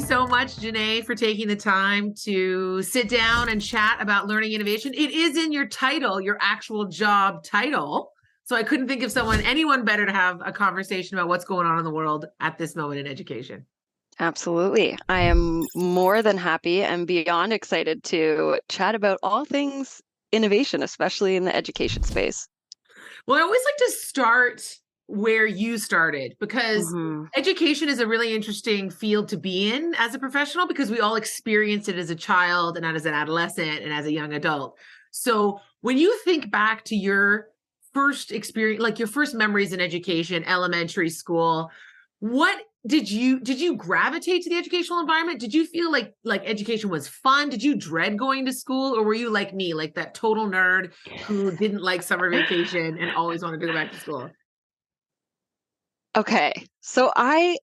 so much, Janay, for taking the time to sit down and chat about learning innovation. It is in your title, your actual job title. So I couldn't think of anyone better to have a conversation about what's going on in the world at this moment in education. Absolutely. I am more than happy and beyond excited to chat about all things innovation, especially in the education space. Well, I always like to start where you started because hmm education is a really interesting field to be in as a professional because we all experience it as a child and as an adolescent and as a young adult. So when you think back to your first experience, like your first memories in education, elementary school, what did you gravitate to the educational environment? Did you feel like education was fun? Did you dread going to school, or were you like me, like that total nerd who didn't like summer vacation and always wanted to go back to school? Okay. So I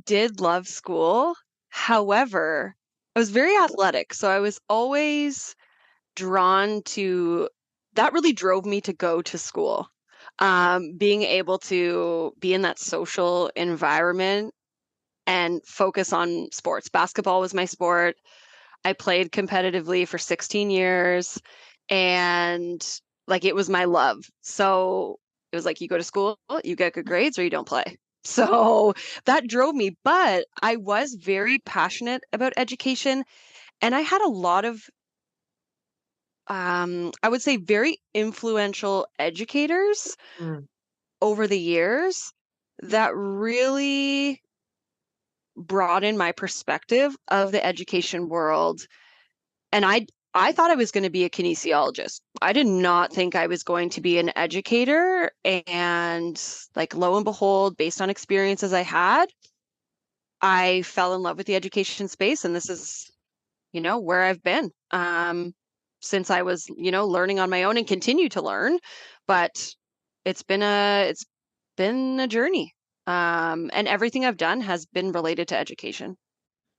did love school. However, I was very athletic, so I was always drawn to that really drove me to go to school. Being able to be in that social environment and focus on sports. Basketball was my sport. I played competitively for 16 years and like it was my love. So it was like you go to school, you get good grades or you don't play. So that drove me, but I was very passionate about education and I had a lot of I would say very influential educators Mm. over the years that really broadened my perspective of the education world. And I thought I was going to be a kinesiologist. I did not think I was going to be an educator. And like lo and behold, based on experiences I had, I fell in love with the education space. And this is, where I've been since I was, learning on my own and continue to learn. But it's been a journey. And everything I've done has been related to education.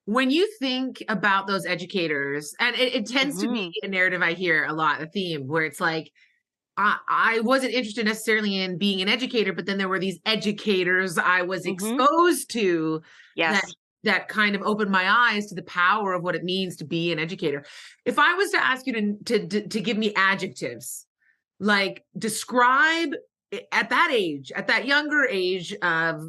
When you think about those educators, and it tends to be hmm a narrative I hear a lot, a theme where it's like, I wasn't interested necessarily in being an educator, but then there were these educators I was hmm exposed to that Yes. that kind of opened my eyes to the power of what it means to be an educator. If I was to ask you to give me adjectives, like describe at that age, at that younger age of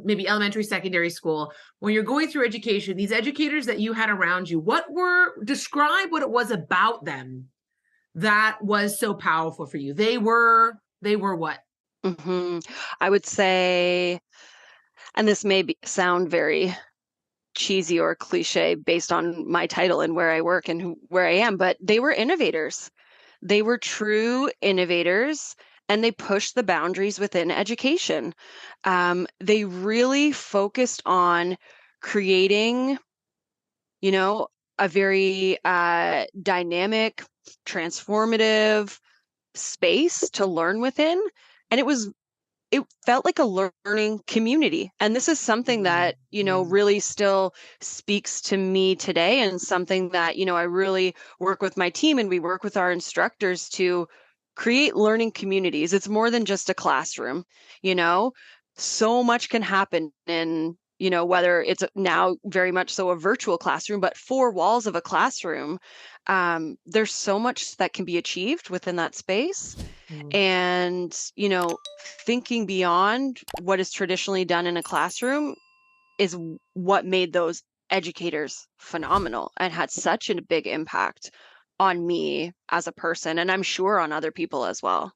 maybe elementary, secondary school, when you're going through education, these educators that you had around you, describe what it was about them that was so powerful for you. They were what? hmm I would say, and this may sound very cheesy or cliche based on my title and where I work and where I am, but they were innovators. They were true innovators and they pushed the boundaries within education. They really focused on creating, you know, a very dynamic, transformative space to learn within. And it felt like a learning community. And this is something that, Mhm. really still speaks to me today and something that, I really work with my team and we work with our instructors to create learning communities. It's more than just a classroom, you know? So much can happen in, whether it's now very much so a virtual classroom, but four walls of a classroom. There's so much that can be achieved within that space Mhm. and thinking beyond what is traditionally done in a classroom is what made those educators phenomenal and had such a big impact on me as a person and I'm sure on other people as well.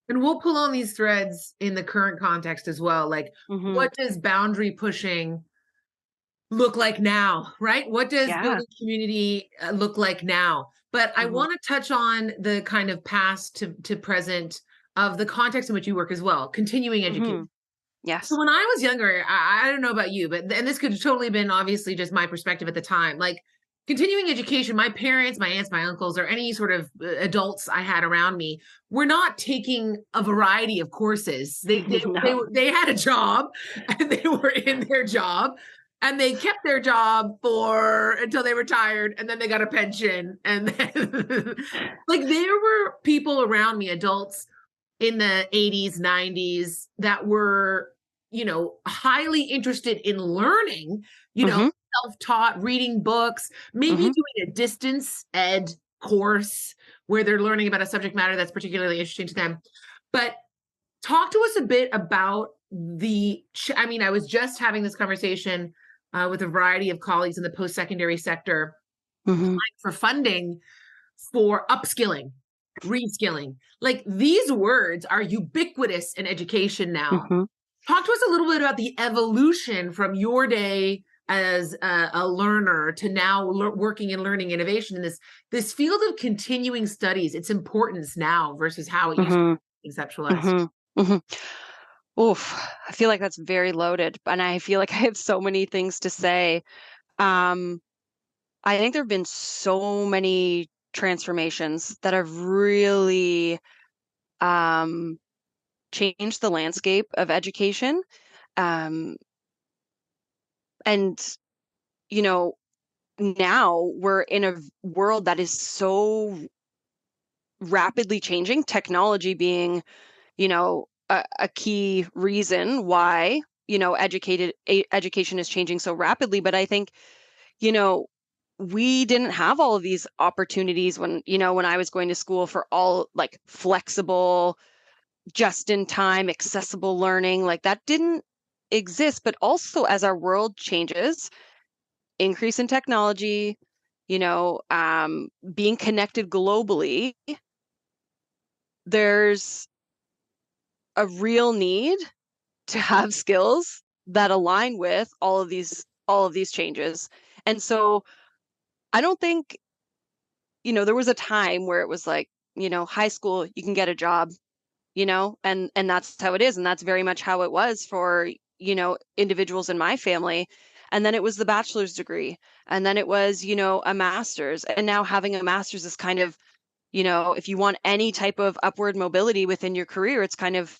And we'll pull on these threads in the current context as well. Like, hmm what does boundary pushing look like now, right? What does Yeah. building community look like now? But I hmm want to touch on the kind of past to present of the context in which you work as well, continuing education. hmm So Yes. when I was younger, I don't know about you, but and this could have totally been obviously just my perspective at the time. Like continuing education, my parents, my aunts, my uncles, or any sort of adults I had around me were not taking a variety of courses. No. They had a job, and they were in their job, and they kept their job for until they retired, and then they got a pension, and then like there were people around me, adults in the 80s, 90s that were, highly interested in learning, hmm self-taught, reading books, maybe Mhm. doing a distance ed course where they're learning about a subject matter that's particularly interesting to them. But talk to us a bit about I mean, I was just having this conversation with a variety of colleagues in the post-secondary sector Mhm. for funding for upskilling, reskilling. Like these words are ubiquitous in education now. Mhm. Talk to us a little bit about the evolution from your day as a learner to now working in learning innovation in this field of continuing studies, its importance now versus how it used to Mhm. be conceptualized. Mhm. Mhm. Oof, I feel like that's very loaded, and I feel like I have so many things to say. Um, I think there have been so many transformations that have really um, changed the landscape of education. Um, and, you know, now we're in a world that is so rapidly changing, technology being, a key reason why, education is changing so rapidly. But I think, you know, we didn't have all of these opportunities when I was going to school for all like flexible, just in time, accessible learning. Like that didn't exist. But also, as our world changes, increase in technology, being connected globally, there's a real need to have skills that align with all of these changes. And so I don't think, there was a time where it was like, high school, you can get a job, and that's how it is. And that's very much how it was for, individuals in my family. And then it was the bachelor's degree. And then it was, a master's. And now having a master's is kind of, if you want any type of upward mobility within your career, it's kind of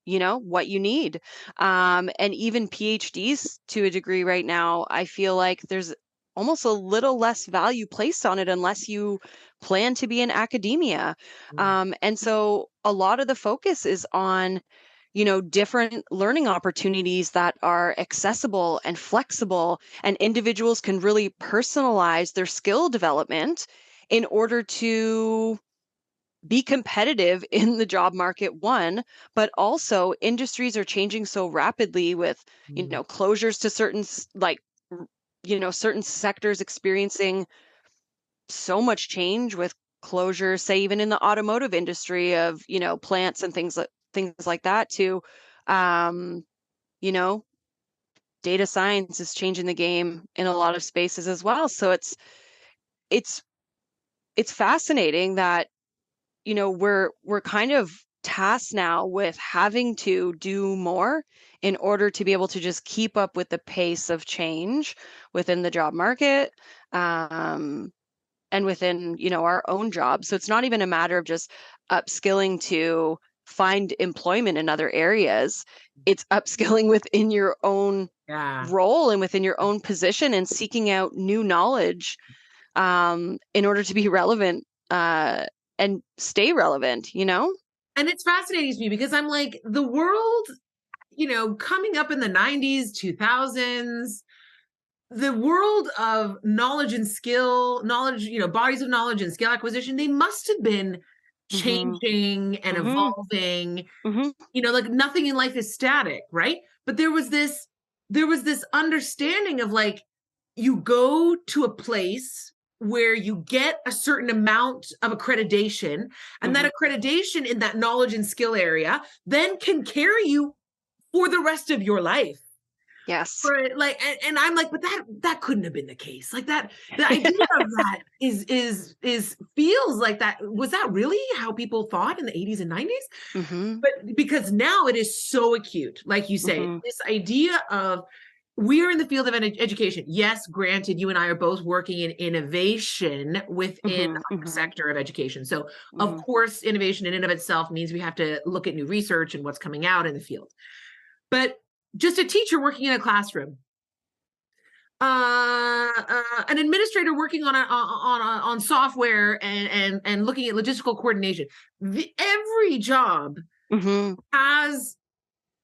what you need. And even PhDs to a degree right now, I feel like there's almost a little less value placed on it unless you plan to be in academia. Mm. And so a lot of the focus is on different learning opportunities that are accessible and flexible, and individuals can really personalize their skill development in order to be competitive in the job market, one, but also industries are changing so rapidly with, Mm. closures to certain sectors experiencing so much change with closures, say even in the automotive industry of, plants and things like that too. Um, you know, Data science is changing the game in a lot of spaces as well. So it's it's fascinating that we're kind of tasked now with having to do more in order to be able to just keep up with the pace of change within the job market, um, and within our own jobs. So it's not even a matter of just upskilling to find employment in other areas. It's upskilling within your own Yeah. role and within your own position and seeking out new knowledge, in order to be relevant, and stay relevant, you know? And it's fascinating to me because I'm like, the world, coming up in the 90s, 2000s, the world of knowledge and skill, knowledge, bodies of knowledge and skill acquisition, they must have been Mhm. changing and Mhm. evolving. Mhm. Like nothing in life is static, right? But there was this understanding of like, you go to a place where you get a certain amount of accreditation, and that Mhm. accreditation in that knowledge and skill area then can carry you for the rest of your life. Yes. Right, like, and I'm like, but that couldn't have been the case. Like that, the idea of that is feels like that. Was that really how people thought in the 80s and 90s? Mhm. But because now it is so acute, like you say, Mhm. this idea of we are in the field of education. Yes, granted, you and I are both working in innovation within Mhm. our Mhm. sector of education. So, of Mhm. course, innovation in and of itself means we have to look at new research and what's coming out in the field. But just a teacher working in a classroom, an administrator working on software and looking at logistical coordination. Every job Mhm. has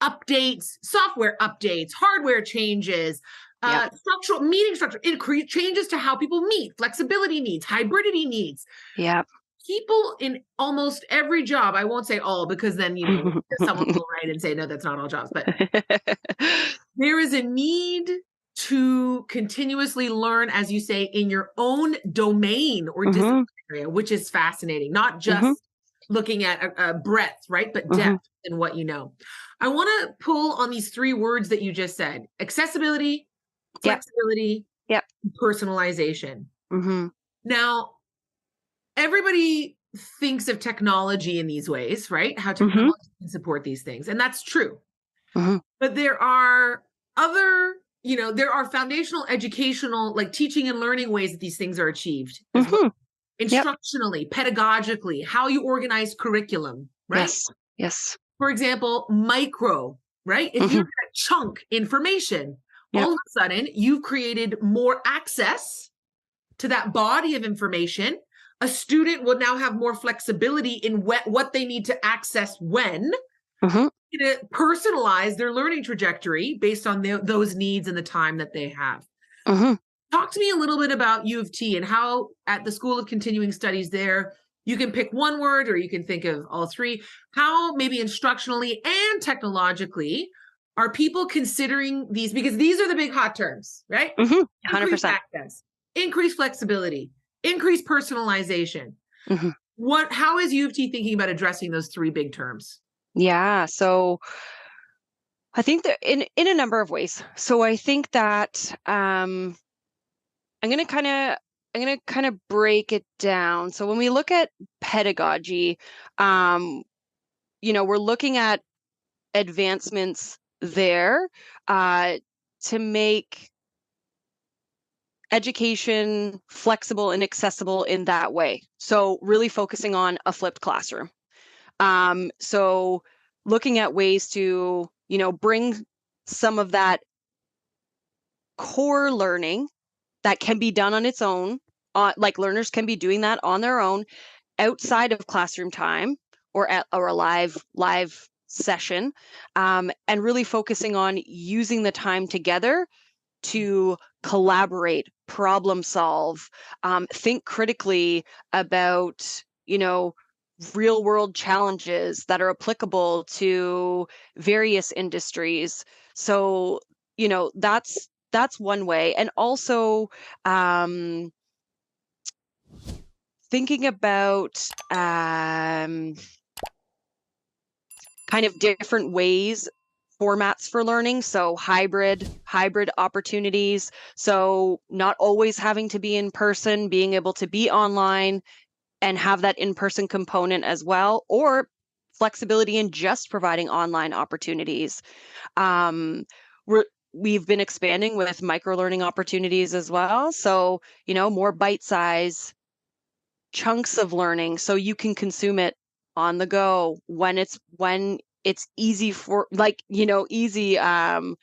updates, software updates, hardware changes, Yep. Structural meeting structure, changes to how people meet, flexibility needs, hybridity needs. Yep. People in almost every job, I won't say all because then, someone will write and say, no, that's not all jobs, but there is a need to continuously learn, as you say, in your own domain or discipline area, which is fascinating, not just looking at a breadth, right? But depth in what you know. I want to pull on these three words that you just said: accessibility, flexibility, personalization. Now, everybody thinks of technology in these ways, right? How technology can support these things. And that's true. But there are other, there are foundational educational, like teaching and learning ways that these things are achieved as well. Instructionally, pedagogically, how you organize curriculum, right? Yes. For example, micro, right? If you're going to chunk information, all of a sudden you've created more access to that body of information. A student will now have more flexibility in what they need to access when. To personalize their learning trajectory based on those needs and the time that they have. Talk to me a little bit about U of T and how at the School of Continuing Studies there, you can pick one word or you can think of all three. How maybe instructionally and technologically are people considering these? Because these are the big hot terms, right? 100%. Increased access, increased flexibility, increased personalization. How is U of T thinking about addressing those three big terms? Yeah. So I think that in a number of ways. So I think that I'm going to kind of break it down. So when we look at pedagogy, we're looking at advancements there to make education flexible and accessible in that way. So really focusing on a flipped classroom. So looking at ways to, bring some of that core learning that can be done on its own, like learners can be doing that on their own outside of classroom time or a live session, and really focusing on using the time together to collaborate, problem solve, think critically about, real world challenges that are applicable to various industries. So, that's one way. And also thinking about kind of different ways, formats for learning. So hybrid opportunities. So not always having to be in person, being able to be online and have that in-person component as well, or flexibility in just providing online opportunities. We've been expanding with micro learning opportunities as well. So, more bite-size chunks of learning so you can consume it on the go when it's easy for easy and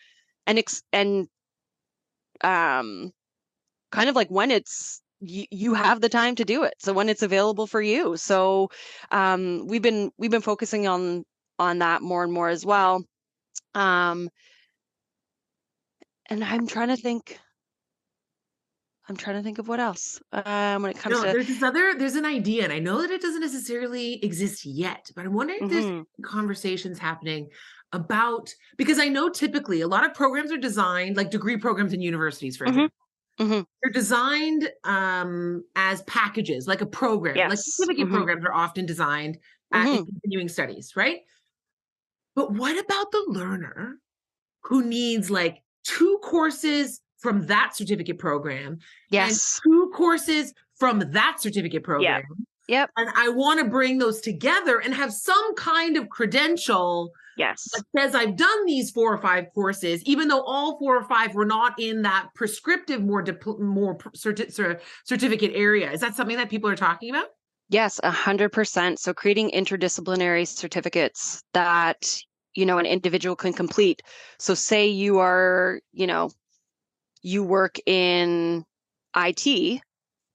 kind of like when it's you have the time to do it, so when it's available for you. So we've been focusing on that more and more as well. And I'm trying to think of what else when it comes to there's an idea, and I know that it doesn't necessarily exist yet, but I'm wondering if there's conversations happening about, because I know typically a lot of programs are designed, like degree programs in universities, for example. They're designed as packages, like a program. Like certificate programs are often designed in continuing studies, right? But what about the learner who needs like 2 courses from that certificate program and 2 courses from that certificate program? Yep. And I want to bring those together and have some kind of credential that says I've done these 4 or 5 courses, even though all 4 or 5 were not in that prescriptive, more certificate area. Is that something that people are talking about? Yes, 100%. So creating interdisciplinary certificates that, an individual can complete. So say you are, you work in IT,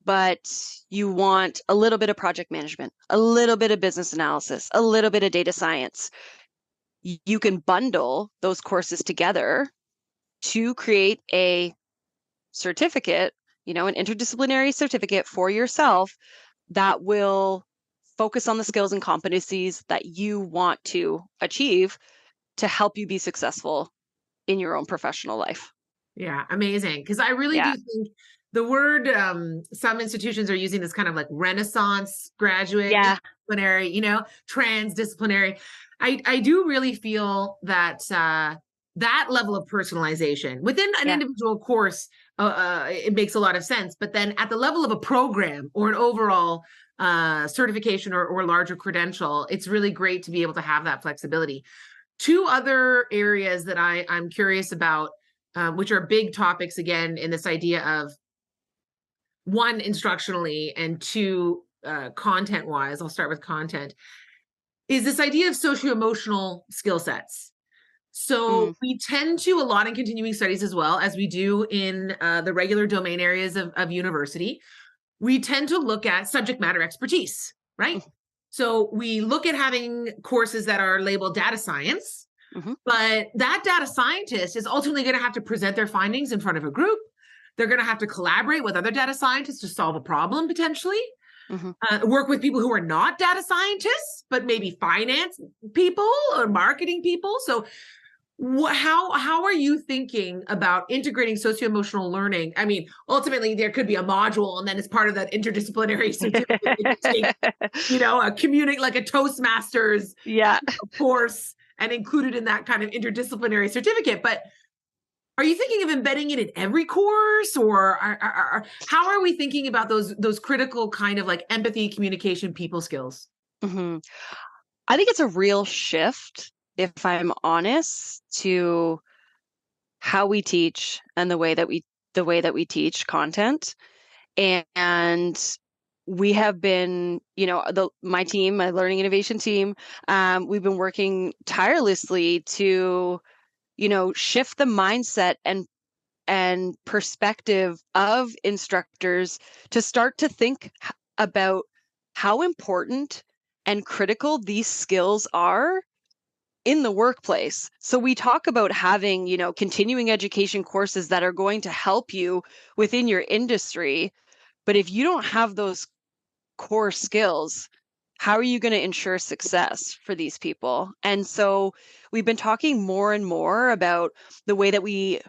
but you want a little bit of project management, a little bit of business analysis, a little bit of data science. You can bundle those courses together to create a certificate, an interdisciplinary certificate for yourself that will focus on the skills and competencies that you want to achieve to help you be successful in your own professional life. Yeah, amazing. Because I really do Yeah. think the word, some institutions are using this kind of like Renaissance graduate, Yeah. interdisciplinary, transdisciplinary. I do really feel that that level of personalization within an Yeah. individual course, it makes a lot of sense. But then at the level of a program or an overall certification or larger credential, it's really great to be able to have that flexibility. Two other areas that I'm curious about, which are big topics again in this idea of one, instructionally, and two, content wise. I'll start with content, is this idea of socio-emotional skill sets. So Mm. we tend to, a lot in continuing studies as well as we do in the regular domain areas of university, we tend to look at subject matter expertise, right? Mm-hmm. So we look at having courses that are labeled data science, Mm-hmm. but that data scientist is ultimately going to have to present their findings in front of a group. They're going to have to collaborate with other data scientists to solve a problem potentially. Mm-hmm. Work with people who are not data scientists, but maybe finance people or marketing people. So how are you thinking about integrating socio-emotional learning? I mean, ultimately there could be a module, and then as part of that interdisciplinary certificate, they could take, a community, like a Toastmasters Yeah. course, and include it in that kind of interdisciplinary certificate. But are you thinking of embedding it in every course, or how are we thinking about those critical kind of like empathy, communication, people skills? Mm-hmm. I think it's a real shift, if I'm honest, to how we teach and the way that we teach content. And we have been, my team, my learning innovation team, we've been working tirelessly to, shift the mindset and perspective of instructors to start to think about how important and critical these skills are in the workplace. So we talk about having, continuing education courses that are going to help you within your industry, but if you don't have those core skills, how are you going to ensure success for these people? And so we've been talking more and more about the way that we,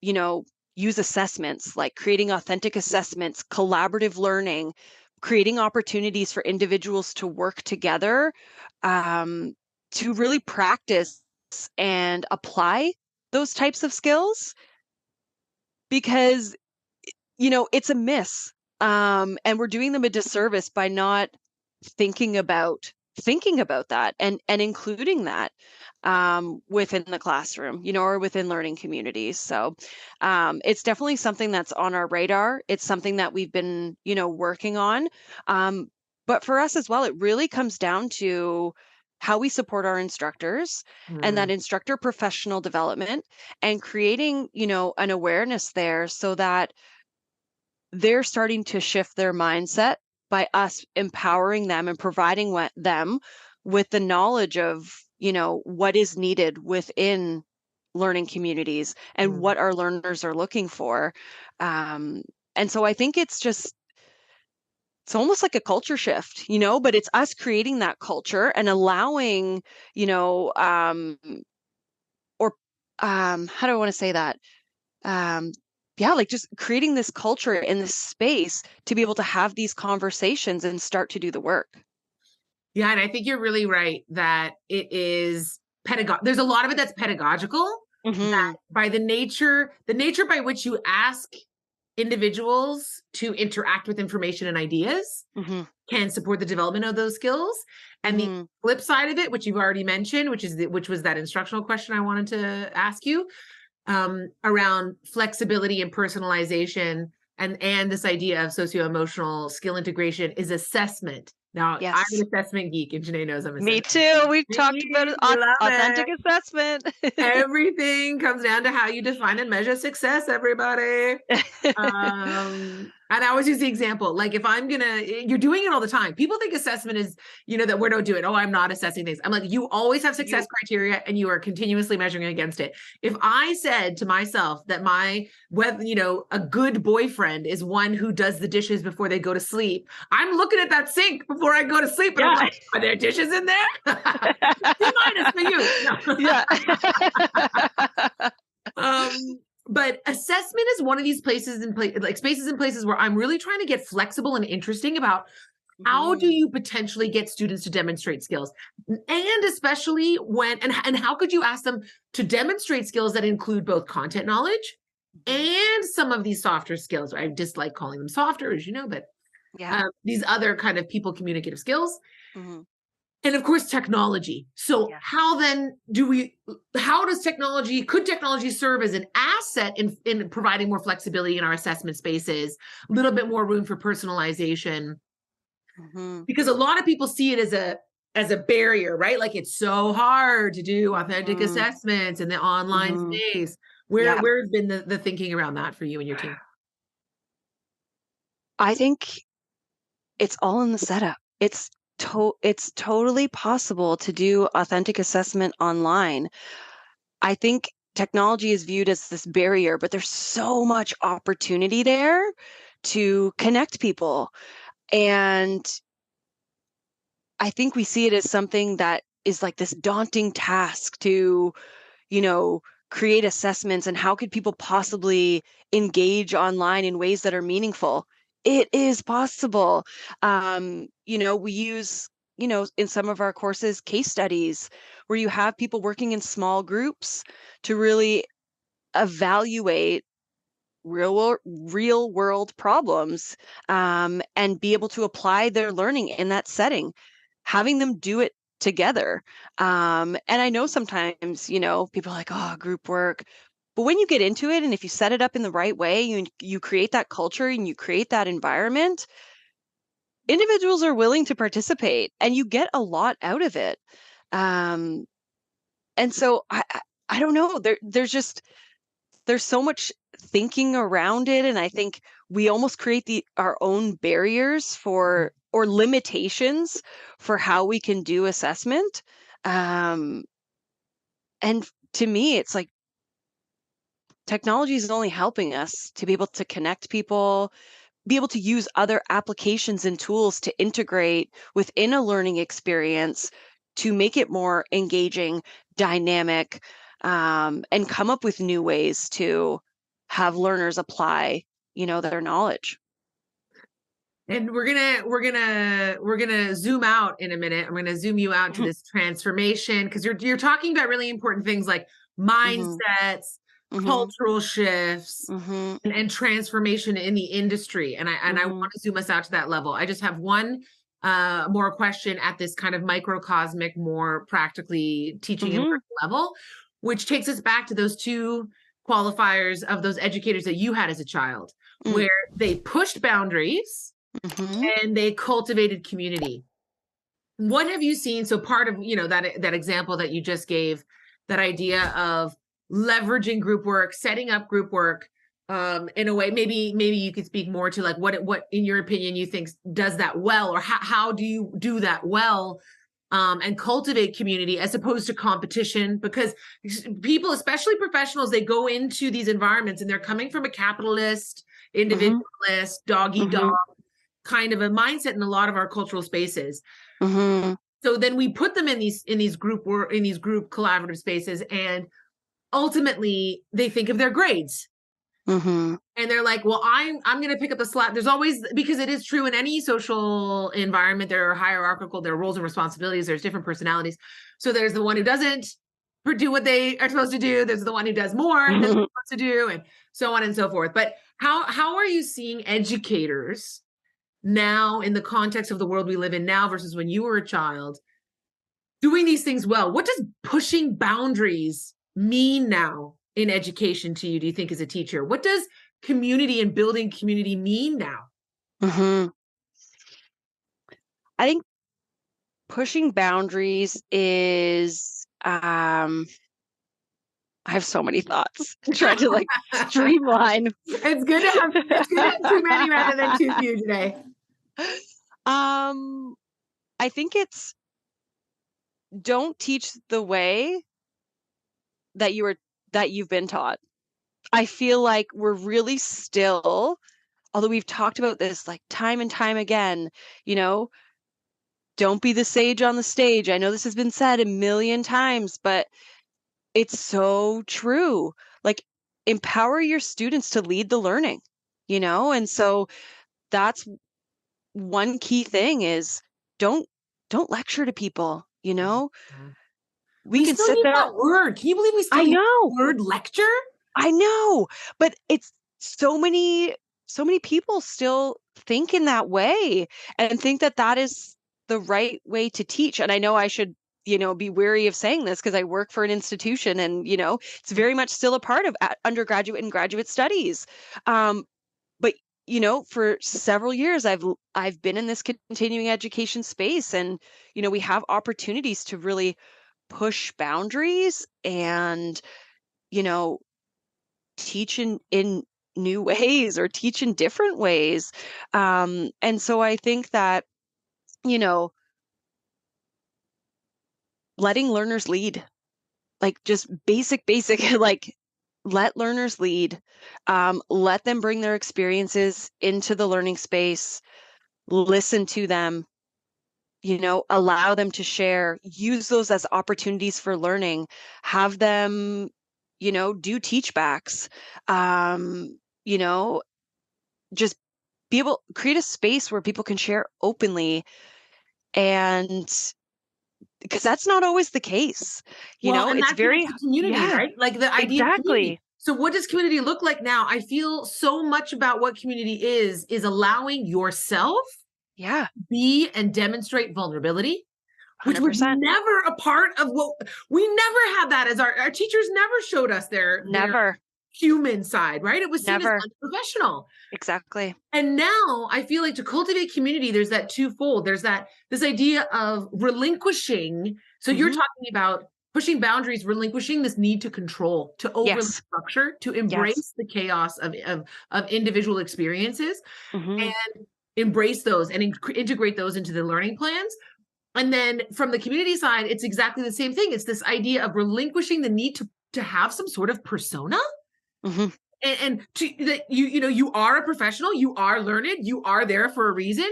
you know, use assessments, like creating authentic assessments, collaborative learning, creating opportunities for individuals to work together, um, to really practice and apply those types of skills, because it's a miss. And we're doing them a disservice by not thinking about that and including that within the classroom, or within learning communities. So it's definitely something that's on our radar. It's something that we've been, working on. Um, but for us as well, it really comes down to how we support our instructors and that Mm, instructor professional development, and creating, an awareness there so that they're starting to shift their mindset by us empowering them and providing them with the knowledge of, what is needed within learning communities and mm. what our learners are looking for. Um, and so I think it's almost like a culture shift, but it's us creating that culture and allowing, you know, or how do I want to say that? um yeah, like just creating this culture in this space to be able to have these conversations and start to do the work. Yeah, and I think you're really right that it is there's a lot of it that's pedagogical, that Mhm. by the nature by which you ask individuals to interact with information and ideas Mhm. can support the development of those skills. And the Mhm. flip side of it, which you've already mentioned, which was that instructional question I wanted to ask you, around flexibility and personalization, and this idea of socio-emotional skill integration, is assessment. Now, I'm Yes. an assessment geek, and Janay knows I'm an Me assessment too. We've talked about geek. We love authentic it. assessment. Everything comes down to how you define and measure success, everybody. And I always use the example, like if I'm gonna, you're doing it all the time. People think assessment is, that we don't do it. Oh, I'm not assessing things. I'm like, you always have success You criteria and you are continuously measuring against it. If I said to myself that a good boyfriend is one who does the dishes before they go to sleep, I'm looking at that sink before I go to sleep and I'm Yeah. like, are there dishes in there? C- for you. No. Yeah. Um, but assessment is one of these places like spaces and places where I'm really trying to get flexible and interesting about how do Mhm. you potentially get students to demonstrate skills, and especially and how could you ask them to demonstrate skills that include both content knowledge Mhm. and some of these softer skills. I dislike calling them softer, as you know, but Yeah. these other kind of people communicative skills. Mhm. And of course, technology. So Yes. could technology serve as an asset in providing more flexibility in our assessment spaces, a little bit more room for personalization? Mhm. Because a lot of people see it as a barrier, right? Like it's so hard to do authentic Mhm. assessments in the online Mhm. space. Yeah. Where's been the thinking around that for you and your team? I think it's all in the setup. It's totally possible to do authentic assessment online. I think technology is viewed as this barrier, but there's so much opportunity there to connect people. And I think we see it as something that is like this daunting task to, you know, create assessments and how could people possibly engage online in ways that are meaningful? It is possible. We use, in some of our courses, case studies where you have people working in small groups to really evaluate real world problems, and be able to apply their learning in that setting, having them do it together. And I know sometimes, people are like, oh, group work. But when you get into it, and if you set it up in the right way, you create that culture and you create that environment, individuals are willing to participate and you get a lot out of it. Um, and so I don't know. There's so much thinking around it, and I think we almost create the our own barriers for or limitations for how we can do assessment. Um, and to me, it's like technology is only helping us to be able to connect people, be able to use other applications and tools to integrate within a learning experience to make it more engaging, dynamic, and come up with new ways to have learners apply, their knowledge. And we're gonna zoom out in a minute. I'm gonna zoom you out to Mhm. this transformation because you're talking about really important things like Mhm. mindsets, Mhm. cultural shifts, Mhm. and transformation in the industry. And I want Mhm. to zoom us out to that level. I just have one more question at this kind of microcosmic, more practically teaching and Mhm. learning level, which takes us back to those two qualifiers of those educators that you had as a child, Mm. where they pushed boundaries Mhm. and they cultivated community. What have you seen? So part of, that example that you just gave, that idea of leveraging group work, setting up group work, in a way, maybe you could speak more to like what in your opinion you think does that well, or how do you do that well, and cultivate community as opposed to competition? Because people, especially professionals, they go into these environments and they're coming from a capitalist, Mhm. individualist, dog eat dog Mhm. kind of a mindset in a lot of our cultural spaces. Mhm. So then we put them in these group collaborative spaces, and ultimately they think of their grades. Mhm. And they're like, well, I'm going to pick up the slack. There's always, because it is true in any social environment, there are hierarchical, there are roles and responsibilities, there's different personalities. So there's the one who doesn't do what they are supposed to do. There's the one who does more than they're Mhm. supposed to do, and so on and so forth. But how are you seeing educators now in the context of the world we live in now versus when you were a child doing these things well? What does pushing boundaries mean now in education to you, do you think, as a teacher? What does community and building community mean now? Mhm. I think pushing boundaries is I have so many thoughts. Trying to like streamline. It's good to have too many rather than too few today. I think it's don't teach the way that you've been taught. I feel like we're really still, although we've talked about this like time and time again, you know, don't be the sage on the stage. I know this has been said a million times, but it's so true. Like, empower your students to lead the learning, And so that's one key thing is don't don't lecture to people. Mhm. We We can still sit use there. that word. Can you believe we still I use know. the word lecture? I know, but it's so many people still think in that way and think that that is the right way to teach. And I know I should, be wary of saying this because I work for an institution and, it's very much still a part of undergraduate and graduate studies. Um, but for several years I've been in this continuing education space and, we have opportunities to really push boundaries and, you know, teach in new ways or teach in different ways. And so I think that, you know, letting learners lead, like just basic, like let learners lead, let them bring their experiences into the learning space, listen to them, allow them to share, use those as opportunities for learning, have them, do teach backs, you know, just be able create a space where people can share openly and because that's not always the case. Well, and It's that connects very to community, yeah, right? Like the idea of community. exactly. So what does community look like now? I feel so much about what community is allowing yourself Yeah, be and demonstrate vulnerability, which was 100%. never a part of what we never had that as our teachers never showed us their Never, human side, right? It was seen as never. unprofessional. Exactly. And now I feel like to cultivate community, there's that twofold. There's this idea of relinquishing. So you're Mhm. talking about pushing boundaries, relinquishing this need to control, to overlay Yes. structure, to Yes. embrace the chaos of individual experiences Mhm. and embrace those and integrate those into the learning plans. And then from the community side, it's exactly the same thing. It's this idea of relinquishing the need to have some sort of persona Mhm. and that you are a professional, you are learned, you are there for a reason.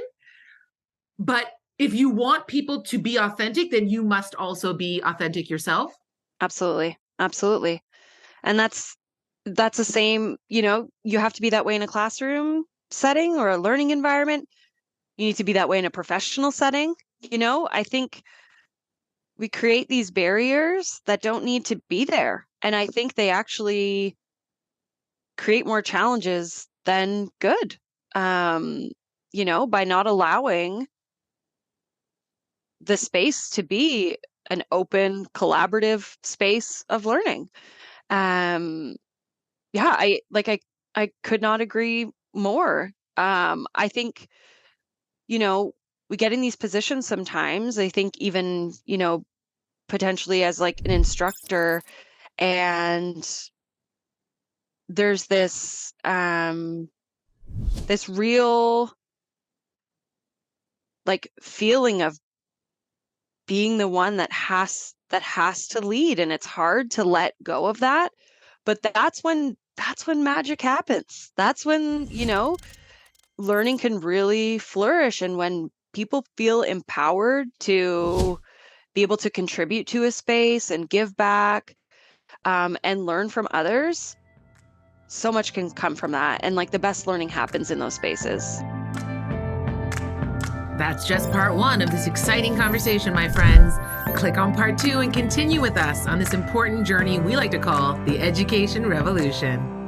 But if you want people to be authentic, then you must also be authentic yourself. Absolutely. Absolutely. And that's the same, you have to be that way in a classroom setting or a learning environment. You need to be that way in a professional setting. I think we create these barriers that don't need to be there. And I think they actually create more challenges than good. By not allowing the space to be an open, collaborative space of learning. Um, yeah, I could not agree more. I think, you know, we get in these positions sometimes. I think even, potentially as like an instructor and there's this real like feeling of being the one that has to lead and it's hard to let go of that, but that's when magic happens. That's when, learning can really flourish and when people feel empowered to be able to contribute to a space and give back, and learn from others. So much can come from that and like the best learning happens in those spaces. That's just part one of this exciting conversation, my friends. Click on part two and continue with us on this important journey we like to call the education revolution.